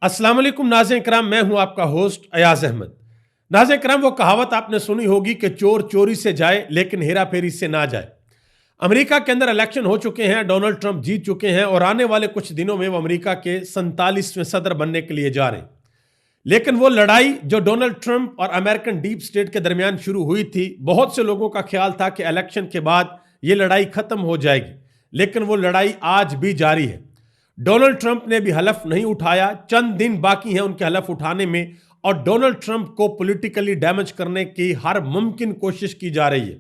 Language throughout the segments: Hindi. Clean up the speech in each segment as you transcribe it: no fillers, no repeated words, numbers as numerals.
अस्सलाम वालेकुम नाज़रीन इकराम, मैं हूं आपका होस्ट अयाज अहमद। नाज़रीन इकराम, वो कहावत आपने सुनी होगी कि चोर चोरी से जाए लेकिन हेरा फेरी से ना जाए। अमेरिका के अंदर इलेक्शन हो चुके हैं, डोनाल्ड ट्रंप जीत चुके हैं और आने वाले कुछ दिनों में वो अमेरिका के 47वें सदर बनने के लिए जा रहे हैं। लेकिन वो लड़ाई जो डोनाल्ड ट्रंप और अमेरिकन डीप स्टेट के दरमियान शुरू हुई थी, बहुत से लोगों का ख्याल था कि इलेक्शन के बाद ये लड़ाई खत्म हो जाएगी, लेकिन वो लड़ाई आज भी जारी है। डोनाल्ड ट्रंप ने भी हलफ नहीं उठाया, चंद दिन बाकी हैं उनके हलफ उठाने में, और डोनाल्ड ट्रंप को पॉलिटिकली डैमेज करने की हर मुमकिन कोशिश की जा रही है।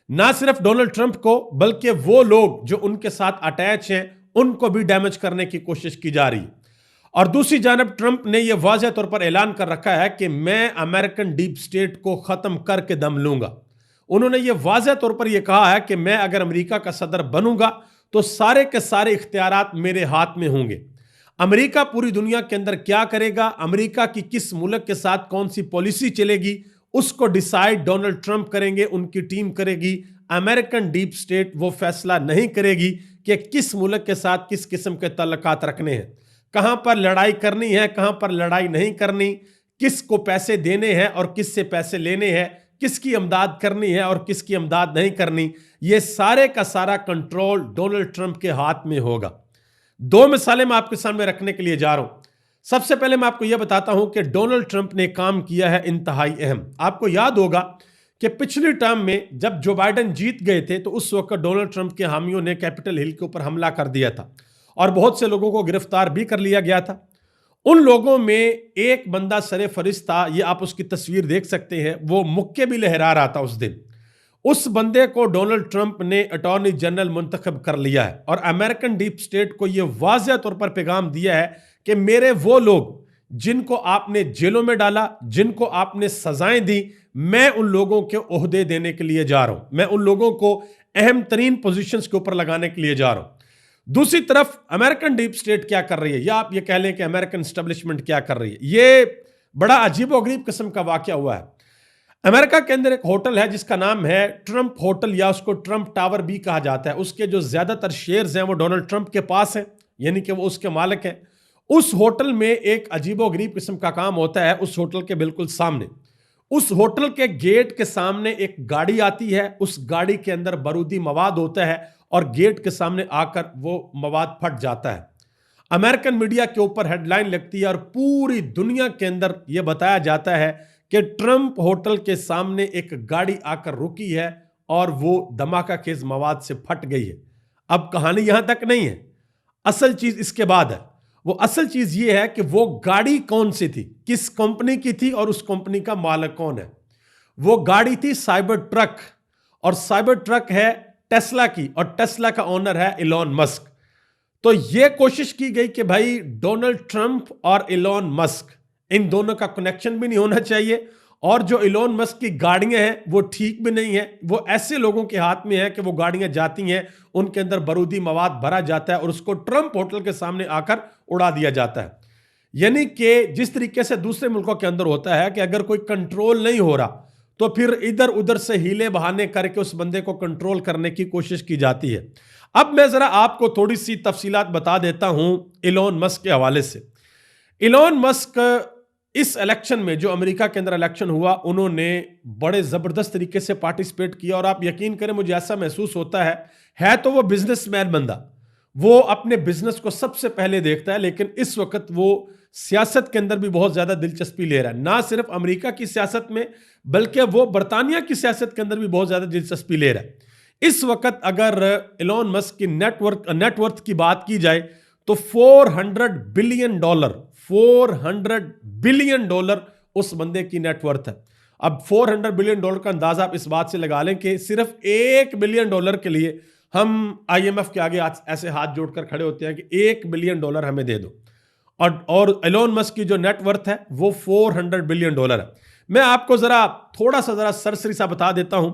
ना सिर्फ डोनाल्ड ट्रंप को, बल्कि वो लोग जो उनके साथ अटैच हैं उनको भी डैमेज करने की कोशिश की जा रही है। और दूसरी जानब ट्रंप ने यह वाज़ेह तौर पर ऐलान कर रखा है कि मैं अमेरिकन डीप स्टेट को खत्म करके दम लूंगा। उन्होंने यह वाज़ेह तौर पर यह कहा है कि मैं अगर अमेरिका का सदर बनूंगा तो सारे के सारे इख्तियारात मेरे हाथ में होंगे। अमेरिका पूरी दुनिया के अंदर क्या करेगा, अमेरिका की किस मुल्क के साथ कौन सी पॉलिसी चलेगी, उसको डिसाइड डोनाल्ड ट्रंप करेंगे, उनकी टीम करेगी। अमेरिकन डीप स्टेट वो फैसला नहीं करेगी कि किस मुल्क के साथ किस किस्म के तल्लुकात रखने हैं, कहां पर लड़ाई करनी है, कहां पर लड़ाई नहीं करनी, किसको पैसे देने हैं और किससे पैसे लेने हैं, किसकी इमदाद करनी है और किसकी इमदाद नहीं करनी। यह सारे का सारा कंट्रोल डोनाल्ड ट्रंप के हाथ में होगा। दो मिसालें मैं आपके सामने रखने के लिए जा रहा हूं। सबसे पहले मैं आपको यह बताता हूं कि डोनाल्ड ट्रंप ने काम किया है इंतहाई अहम। आपको याद होगा कि पिछली टर्म में जब जो बाइडेन जीत गए थे तो उस वक्त डोनाल्ड ट्रंप के हामियों ने कैपिटल हिल के ऊपर हमला कर दिया था और बहुत से लोगों को गिरफ्तार भी कर लिया गया था। उन लोगों में एक बंदा सरे फरिश्त था, ये आप उसकी तस्वीर देख सकते हैं, वो मुक्के भी लहरा रहा था उस दिन। उस बंदे को डोनाल्ड ट्रंप ने अटॉर्नी जनरल मुंतखब कर लिया है और अमेरिकन डीप स्टेट को यह वाज़ेह तौर पर पैगाम दिया है कि मेरे वो लोग जिनको आपने जेलों में डाला, जिनको आपने सजाएं दी, मैं उन लोगों के ओहदे देने के लिए जा रहा हूं, मैं उन लोगों को अहम तरीन पोजीशंस के ऊपर लगाने के लिए जा रहा हूं। दूसरी तरफ अमेरिकन डीप स्टेट क्या कर रही है, या आप ये कह लें कि अमेरिकन एस्टेब्लिशमेंट क्या कर रही है। ये बड़ा अजीबोगरीब किस्म का वाकया हुआ है। अमेरिका के अंदर एक होटल है जिसका नाम है ट्रंप होटल, या उसको ट्रंप टावर भी कहा जाता है। उसके जो ज्यादातर शेयर्स हैं वो डोनाल्ड ट्रंप के पास हैं, यानी कि वो उसके मालिक हैं। उस होटल में एक अजीबोगरीब किस्म का काम होता है। उस होटल के बिल्कुल सामने, उस होटल के गेट के सामने एक गाड़ी आती है, उस गाड़ी के अंदर बारूदी मवाद होता है और गेट के सामने आकर वो मवाद फट जाता है। अमेरिकन मीडिया के ऊपर हेडलाइन लगती है और पूरी दुनिया के अंदर यह बताया जाता है कि ट्रंप होटल के सामने एक गाड़ी आकर रुकी है और वो धमाका खेज मवाद से फट गई है। अब कहानी यहां तक नहीं है, असल चीज इसके बाद है। वो असल चीज ये है कि वो गाड़ी कौन सी थी, किस कंपनी की थी और उस कंपनी का मालिक कौन है। वो गाड़ी थी साइबर ट्रक, और साइबर ट्रक है टेस्ला की, और टेस्ला का ओनर है इलॉन मस्क। तो यह कोशिश की गई कि भाई डोनाल्ड ट्रंप और इलॉन मस्क, इन दोनों का कनेक्शन भी नहीं होना चाहिए, और जो इलॉन मस्क की गाड़ियां हैं वो ठीक भी नहीं है। वो ऐसे लोगों के हाथ में है कि वो गाड़ियां जाती हैं, उनके अंदर बारूदी मवाद भरा जाता है और उसको ट्रंप होटल के सामने आकर उड़ा दिया जाता है। यानी कि जिस तरीके से दूसरे मुल्कों के अंदर होता है कि अगर कोई कंट्रोल नहीं हो रहा तो फिर इधर उधर से हीले बहाने करके उस बंदे को कंट्रोल करने की कोशिश की जाती है। अब मैं जरा आपको थोड़ी सी तफसीलात बता देता हूं इलॉन मस्क के हवाले से। इलॉन मस्क इस इलेक्शन में, जो अमेरिका के अंदर इलेक्शन हुआ, उन्होंने बड़े जबरदस्त तरीके से पार्टिसिपेट किया और आप यकीन करें मुझे ऐसा महसूस होता है तो वो बिजनेसमैन बंदा, वो अपने बिजनेस को सबसे पहले देखता है, लेकिन इस वक्त वो सियासत के अंदर भी बहुत ज्यादा दिलचस्पी ले रहा है। ना सिर्फ अमेरिका की सियासत में, बल्कि वो बरतानिया की सियासत के अंदर भी बहुत ज्यादा दिलचस्पी ले रहा है। इस वक्त अगर इलॉन मस्क की नेटवर्थ की बात की जाए तो $400 बिलियन उस बंदे की नेटवर्थ है। अब $400 बिलियन का अंदाजा आप इस बात से लगा लें कि सिर्फ $1 बिलियन के लिए हम IMF के आगे ऐसे हाथ जोड़कर खड़े होते हैं कि $1 बिलियन हमें दे दो। और एलोन मस्क की जो नेटवर्थ है वो $400 बिलियन है। मैं आपको थोड़ा सा सरसरी सा बता देता हूं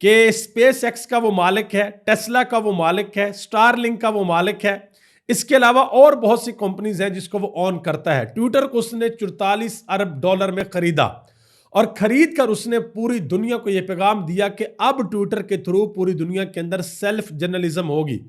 कि स्पेस एक्स का वो मालिक है, टेस्ला का वो मालिक है, स्टारलिंक का वो मालिक है। इसके अलावा और बहुत सी कंपनीज हैं जिसको वो ऑन करता है। ट्विटर को उसने $44 अरब में खरीदा और खरीद कर उसने पूरी दुनिया को यह पैगाम दिया कि अब ट्विटर के थ्रू पूरी दुनिया के अंदर सेल्फ जर्नलिज्म होगी।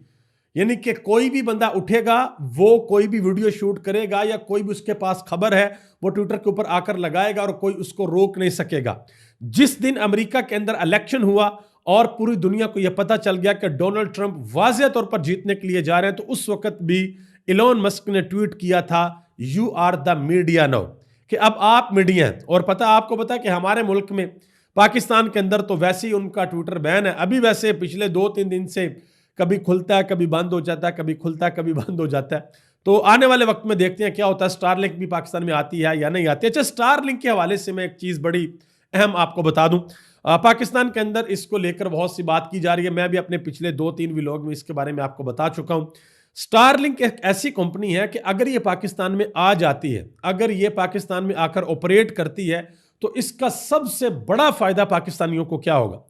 यानी कि कोई भी बंदा उठेगा, वो कोई भी वीडियो शूट करेगा या कोई भी उसके पास खबर है वो ट्विटर के ऊपर आकर लगाएगा और कोई उसको रोक नहीं सकेगा। जिस दिन अमेरिका के अंदर इलेक्शन हुआ और पूरी दुनिया को यह पता चल गया कि डोनाल्ड ट्रंप वाज़ेह तौर पर जीतने के लिए जा रहे हैं, तो उस वक्त भी इलॉन मस्क ने ट्वीट किया था, you are the media now, कि अब आप मीडिया हैं। और आपको पता कि हमारे मुल्क में पाकिस्तान के अंदर तो वैसे ही उनका ट्विटर बैन है। अभी वैसे पिछले 2-3 दिन से कभी खुलता है, कभी बंद हो जाता है, कभी खुलता है, कभी बंद हो जाता है। तो आने वाले वक्त में देखते हैं क्या होता है, स्टारलिंक भी पाकिस्तान में आती है या नहीं आती है। अच्छा, स्टारलिंक के हवाले से मैं एक चीज़ बड़ी अहम आपको बता दूं। पाकिस्तान के अंदर इसको लेकर बहुत सी बात की जा रही है। मैं भी अपने पिछले 2-3 व्लॉग में इसके बारे में आपको बता चुका हूं। स्टारलिंक एक ऐसी कंपनी है कि अगर ये पाकिस्तान में आ जाती है, अगर ये पाकिस्तान में आकर ऑपरेट करती है, तो इसका सबसे बड़ा फायदा पाकिस्तानियों को क्या होगा?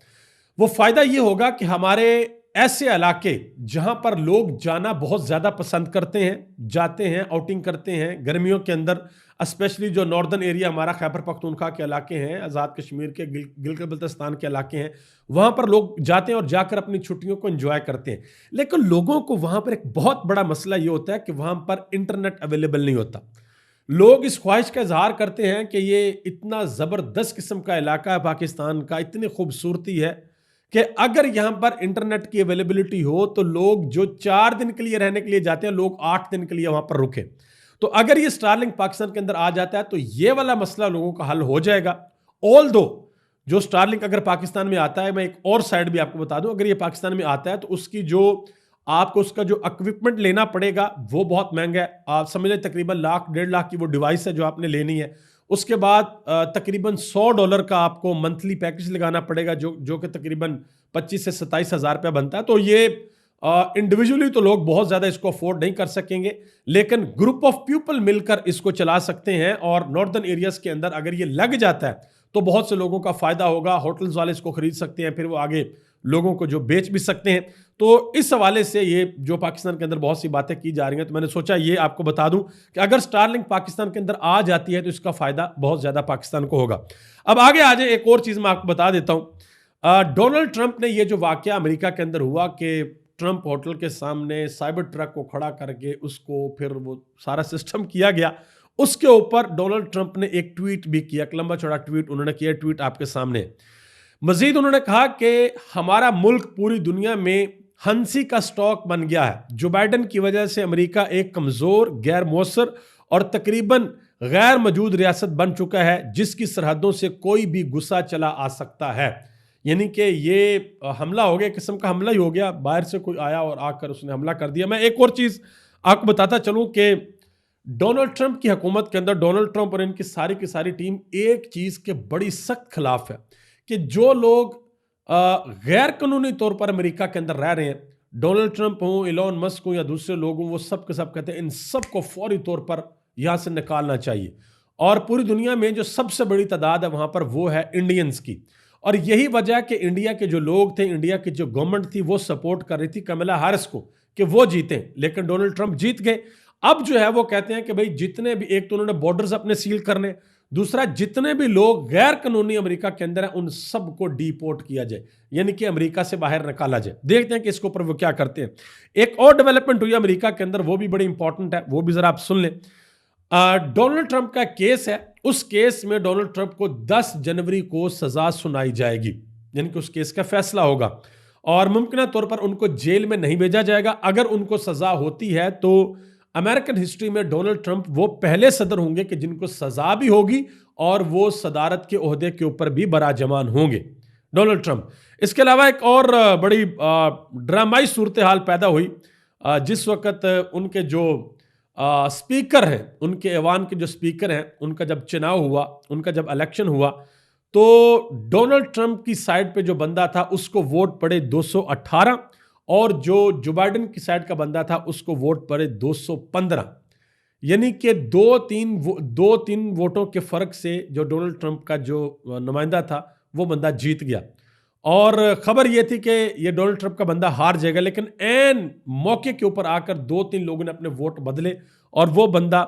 वो फायदा ये होगा कि हमारे ऐसे इलाके जहां पर लोग जाना बहुत ज्यादा पसंद करते हैं, जाते हैं, आउटिंग करते हैं गर्मियों के अंदर, स्पेशली जो नॉर्दर्न एरिया हमारा खैबर पख्तूनख्वा के इलाके हैं, आज़ाद कश्मीर के गिलगित बल्तिस्तान के इलाके हैं, वहां पर लोग जाते हैं और जाकर अपनी छुट्टियों को एंजॉय करते हैं। लेकिन लोगों को वहां पर एक बहुत बड़ा मसला ये होता है कि वहां पर इंटरनेट अवेलेबल नहीं होता। लोग इस ख्वाहिश का इजहार करते हैं कि ये इतना ज़बरदस्त किस्म का इलाका है पाकिस्तान का, इतनी खूबसूरती है कि अगर यहाँ पर इंटरनेट की अवेलेबिलिटी हो तो लोग जो 4 दिन के लिए रहने के लिए जाते हैं, लोग 8 दिन के लिए वहाँ पर रुके। तो अगर ये स्टारलिंक पाकिस्तान के अंदर आ जाता है तो ये वाला मसला लोगों का हल हो जाएगा। ऑल दो जो स्टारलिंक अगर पाकिस्तान में आता है, मैं एक और साइड भी आपको बता दूं, अगर ये पाकिस्तान में आता है तो उसकी जो आपको उसका जो इक्विपमेंट लेना पड़ेगा वो बहुत महंगा है। आप समझ लें तकरीबन $1,00,000-1.5 लाख की वो डिवाइस है जो आपने लेनी है। उसके बाद तकरीबन $100 का आपको मंथली पैकेज लगाना पड़ेगा जो कि तकरीबन 25 से 27 हज़ार रुपया बनता है। तो ये इंडिविजुअली तो लोग बहुत ज़्यादा इसको अफोर्ड नहीं कर सकेंगे, लेकिन ग्रुप ऑफ पीपल मिलकर इसको चला सकते हैं। और नॉर्दर्न एरियाज के अंदर अगर ये लग जाता है तो बहुत से लोगों का फायदा होगा। होटल्स वाले इसको खरीद सकते हैं, फिर वो आगे लोगों को जो बेच भी सकते हैं। तो इस हवाले से ये जो पाकिस्तान के अंदर बहुत सी बातें की जा रही हैं, तो मैंने सोचा ये आपको बता दूं कि अगर स्टारलिंक पाकिस्तान के अंदर आ जाती है तो इसका फायदा बहुत ज्यादा पाकिस्तान को होगा। अब आगे आ जाए, एक और चीज मैं आपको बता देता हूं। डोनाल्ड ट्रंप ने ये जो वाकया अमेरिका के अंदर हुआ कि ट्रंप होटल के सामने साइबर ट्रक को खड़ा करके उसको फिर वो सारा सिस्टम किया गया, उसके ऊपर डोनाल्ड ट्रंप ने एक ट्वीट भी किया, एक लंबा चौड़ा ट्वीट उन्होंने किया। ट्वीट आपके सामने। मजीद उन्होंने कहा कि हमारा मुल्क पूरी दुनिया में हंसी का स्टॉक बन गया है। जो बाइडेन की वजह से अमेरिका एक कमजोर, गैर मौसर और तकरीबन गैर मौजूद रियासत बन चुका है जिसकी सरहदों से कोई भी गुस्सा चला आ सकता है। यानी कि ये हमला हो गया, किस्म का हमला ही हो गया, बाहर से कोई आया और आकर उसने हमला कर दिया। मैं एक और चीज आपको बताता चलूं कि डोनाल्ड ट्रंप की हुकूमत के अंदर डोनाल्ड ट्रंप और इनकी सारी की सारी टीम एक चीज के बड़ी सख्त खिलाफ है कि जो लोग गैर कानूनी तौर पर अमेरिका के अंदर रह रहे हैं, डोनाल्ड ट्रंप हो, इलॉन मस्क हो या दूसरे लोग हों, वो सब के सब कहते हैं इन सब को फौरी तौर पर यहां से निकालना चाहिए। और पूरी दुनिया में जो सबसे बड़ी तादाद है वहां पर वो है इंडियंस की। और यही वजह कि इंडिया के जो लोग थे, इंडिया की जो गवर्नमेंट थी, वो सपोर्ट कर रही थी कमला हैरिस को कि वो जीते, लेकिन डोनाल्ड ट्रंप जीत गए। अब जो है वो कहते हैं कि भाई जितने भी, एक तो उन्होंने बॉर्डर्स अपने सील करने, दूसरा जितने भी लोग गैर कानूनी अमेरिका के अंदर हैं उन सबको डिपोर्ट किया जाए, यानी कि अमेरिका से बाहर निकाला जाए। देखते हैं कि इसके ऊपर वो क्या करते हैं। एक और डेवलपमेंट हुई अमेरिका के अंदर, वो भी बड़ी इंपॉर्टेंट है, वो भी जरा आप सुन लें। डोनाल्ड ट्रंप का केस है, उस केस में डोनाल्ड ट्रंप को 10 जनवरी को सजा सुनाई जाएगी, यानी कि उस केस का फैसला होगा और मुमकिन तौर पर उनको जेल में नहीं भेजा जाएगा। अगर उनको सजा होती है तो अमेरिकन हिस्ट्री में डोनाल्ड ट्रंप वो पहले सदर होंगे कि जिनको सजा भी होगी और वो सदारत के ओहदे के ऊपर भी बराजमान होंगे, डोनाल्ड ट्रंप। इसके अलावा एक और बड़ी ड्रामाई सूरत हाल पैदा हुई जिस वक्त उनके जो स्पीकर हैं, उनके ऐवान के जो स्पीकर हैं, उनका जब चुनाव हुआ, उनका जब इलेक्शन हुआ, तो डोनाल्ड ट्रंप की साइड पे जो बंदा था उसको वोट पड़े 218 और जो बाइडेन की साइड का बंदा था उसको वोट पड़े 215, यानी कि 2-3 वोटों के फर्क से जो डोनाल्ड ट्रंप का जो नुमाइंदा था वो बंदा जीत गया। और खबर ये थी कि ये डोनाल्ड ट्रंप का बंदा हार जाएगा, लेकिन ऐन मौके के ऊपर आकर 2-3 लोगों ने अपने वोट बदले और वो बंदा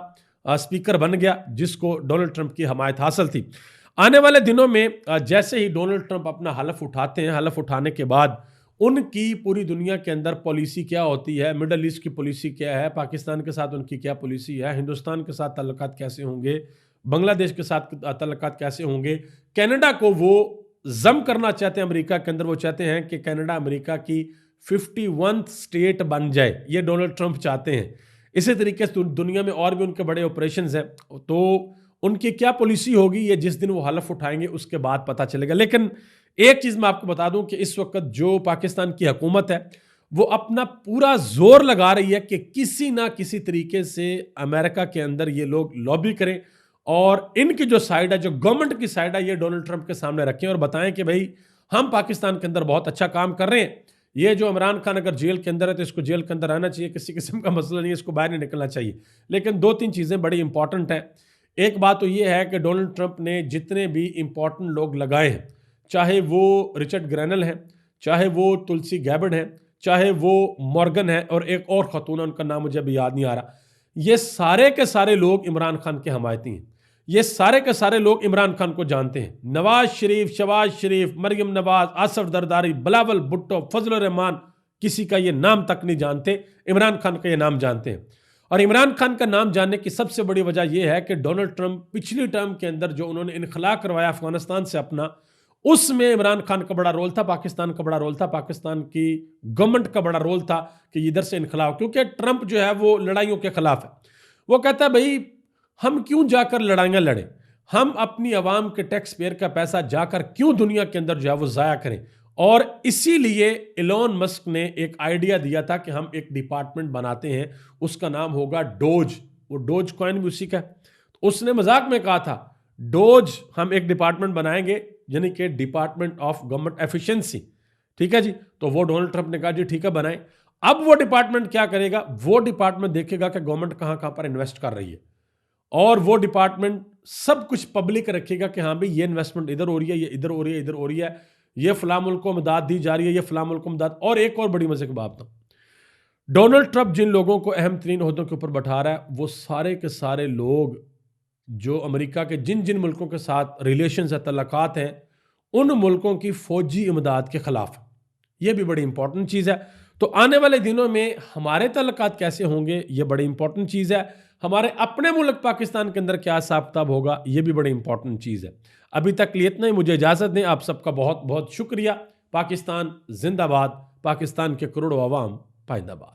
स्पीकर बन गया जिसको डोनाल्ड ट्रंप की हमायत हासिल थी। आने वाले दिनों में जैसे ही डोनाल्ड ट्रंप अपना हलफ उठाते हैं, हलफ उठाने के बाद उनकी पूरी दुनिया के अंदर पॉलिसी क्या होती है, मिडल ईस्ट की पॉलिसी क्या है, पाकिस्तान के साथ उनकी क्या पॉलिसी है, हिंदुस्तान के साथ ताल्लुकात कैसे होंगे, बांग्लादेश के साथ ताल्लुकात कैसे होंगे। कनाडा को वो जम करना चाहते हैं अमेरिका के अंदर, वो चाहते हैं कि कनाडा अमेरिका की 51 स्टेट बन जाए, ये डोनाल्ड ट्रंप चाहते हैं। इसी तरीके से दुनिया में और भी उनके बड़े ऑपरेशंस हैं, तो उनकी क्या पॉलिसी होगी ये जिस दिन वो हलफ उठाएंगे उसके बाद पता चलेगा। लेकिन एक चीज मैं आपको बता दूं कि इस वक्त जो पाकिस्तान की हुकूमत है वो अपना पूरा जोर लगा रही है कि किसी ना किसी तरीके से अमेरिका के अंदर ये लोग लॉबी करें और इनकी जो साइड है, जो गवर्नमेंट की साइड है, ये डोनाल्ड ट्रंप के सामने रखें और बताएं कि भाई हम पाकिस्तान के अंदर बहुत अच्छा काम कर रहे हैं। ये जो इमरान खान अगर जेल के अंदर है तो इसको जेल के अंदर रहना चाहिए, किसी किस्म का मसला नहीं है, इसको बाहर नहीं निकलना चाहिए। लेकिन दो तीन चीज़ें बड़ी इंपॉर्टेंट हैं। एक बात तो ये है कि डोनाल्ड ट्रंप ने जितने भी इंपॉर्टेंट लोग लगाए हैं, चाहे वो रिचर्ड ग्रैनल हैं, चाहे वो तुलसी गैबर्ड हैं, चाहे वो मॉर्गन है और एक और खतून है, उनका नाम मुझे अभी याद नहीं आ रहा, ये सारे के सारे लोग इमरान खान के हमायती हैं। ये सारे के सारे लोग इमरान खान को जानते हैं। नवाज शरीफ, शहबाज शरीफ, मरियम नवाज, आसफ दरदारी, बिलावल भुट्टो, फजल रहमान, किसी का ये नाम तक नहीं जानते, इमरान खान का ये नाम जानते हैं। और इमरान खान का नाम जानने की सबसे बड़ी वजह यह है कि डोनाल्ड ट्रंप पिछली टर्म के अंदर जो उन्होंने इनखला करवाया अफगानिस्तान से अपना, उसमें इमरान खान का बड़ा रोल था, पाकिस्तान का बड़ा रोल था, पाकिस्तान की गवर्नमेंट का बड़ा रोल था कि इधर से इनखलाव, क्योंकि ट्रंप जो है वो लड़ाइयों के खिलाफ है। वो कहता है भाई हम क्यों जाकर लड़ाइयाँ लड़ें, हम अपनी आवाम के टैक्स पेयर का पैसा जाकर क्यों दुनिया के अंदर जो है वो ज़ाया करें। और इसीलिए इलॉन मस्क ने एक आइडिया दिया था कि हम एक डिपार्टमेंट बनाते हैं, उसका नाम होगा डोज। वो डोज कॉइन भी उसी का है। तो उसने मजाक में कहा था डोज हम एक डिपार्टमेंट बनाएंगे, यानी कि डिपार्टमेंट ऑफ गवर्नमेंट एफिशिएंसी। ठीक है जी। तो वो डोनाल्ड ट्रंप ने कहा जी ठीक है बनाएं। अब वो डिपार्टमेंट क्या करेगा, वो डिपार्टमेंट देखेगा कि गवर्नमेंट कहां कहां पर इन्वेस्ट कर रही है, और वो डिपार्टमेंट सब कुछ पब्लिक रखेगा कि हाँ भाई ये इन्वेस्टमेंट इधर हो रही है, ये इधर हो रही है, इधर हो रही है, ये फलां मुल्क को मदद दी जा रही है, ये फलां मुल्क को मदद। और एक और बड़ी मजे की बात था, डोनाल्ड ट्रंप जिन लोगों को अहम तरीन ओहदों के ऊपर बैठा रहा है वो सारे के सारे लोग जो अमेरिका के जिन जिन मुल्कों के साथ रिलेशन है, तल्लकात हैं, उन मुल्कों की फौजी इमदाद के खिलाफ है। ये भी बड़ी इंपॉर्टेंट चीज़ है। तो आने वाले दिनों में हमारे तल्लकात कैसे होंगे, ये बड़ी इंपॉर्टेंट चीज़ है। हमारे अपने मुल्क पाकिस्तान के अंदर क्या हिसाब किताब होगा, ये भी बड़ी इंपॉर्टेंट चीज़ है। अभी तक लिए इतना ही, मुझे इजाज़त दें। आप सबका बहुत बहुत शुक्रिया। पाकिस्तान जिंदाबाद, पाकिस्तान के करोड़ों अवाम पाइंदाबाद।